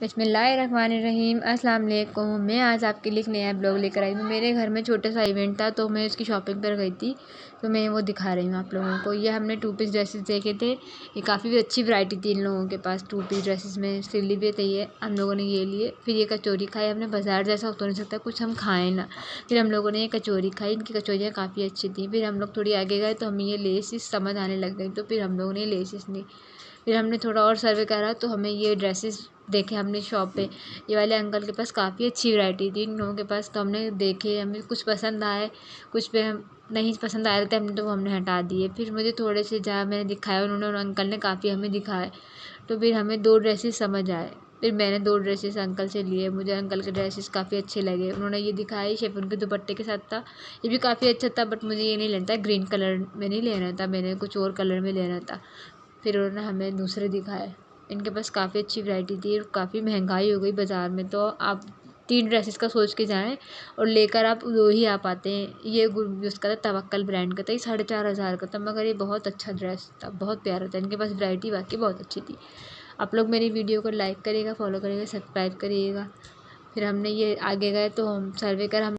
बिस्मिल्लाहिर्रहमानिर्रहीम। अस्सलाम वालेकुम। मैं आज आपके लिए एक नया ब्लॉग लेकर आई हूँ। मेरे घर में छोटा सा इवेंट था तो मैं उसकी शॉपिंग पर गई थी, तो मैं वो दिखा रही हूँ आप लोगों को। ये हमने 2 पीस ड्रेसेस देखे थे। ये काफ़ी अच्छी वैरायटी थी इन लोगों के पास 2 पीस ड्रेसेस में। सिली भी थी, ये हम लोगों ने ये लिए। फिर ये कचौरी खाई हमने। बाज़ार जैसा हो तो नहीं सकता, कुछ हम खाएँ ना। फिर हम लोगों ने ये कचौरी खाई। इनकी कचौरियाँ काफ़ी अच्छी थी। फिर हम लोग थोड़ी आगे गए तो हमें ये लेसिस समझ आने लग गई, तो फिर हम लोगों ने लेसिस ली। फिर हमने थोड़ा और सर्वे करा तो हमें ये ड्रेसेस देखे हमने शॉप पे। ये वाले अंकल के पास काफ़ी अच्छी वैरायटी थी इन लोगों के पास, तो हमने देखे, हमें कुछ पसंद आए, कुछ पे हम नहीं पसंद आ रहे थे हमने, तो वो हमने हटा दिए। फिर मुझे थोड़े से जहाँ मैंने दिखाया उन्होंने और अंकल ने काफ़ी हमें दिखाए, तो फिर हमें 2 ड्रेसेस समझ आए। फिर मैंने 2 ड्रेसेस अंकल से लिए। मुझे अंकल के ड्रेसेस काफ़ी अच्छे लगे। उन्होंने ये दिखाई शिफॉन के दुपट्टे के साथ था, ये भी काफ़ी अच्छा था, बट मुझे ये नहीं लेना था, ग्रीन कलर में नहीं लेना था, मैंने कुछ और कलर में लेना था। फिर उन्होंने हमें दूसरे दिखाए। इनके पास काफ़ी अच्छी वैरायटी थी और काफ़ी महंगाई हो गई बाज़ार में, तो आप 3 ड्रेसेस का सोच के जाएँ और लेकर आप 2 ही आ पाते हैं। ये यूज़ का था, तवक्कल ब्रांड का था, ये 4,500 का था, मगर ये बहुत अच्छा ड्रेस था, बहुत प्यारा था। इनके पास वैरायटी वाकई बहुत अच्छी थी। आप लोग मेरी वीडियो को लाइक करिएगा, फॉलो करिएगा, सब्सक्राइब करिएगा। फिर हमने ये आगे गए तो हम सर्वे कर हम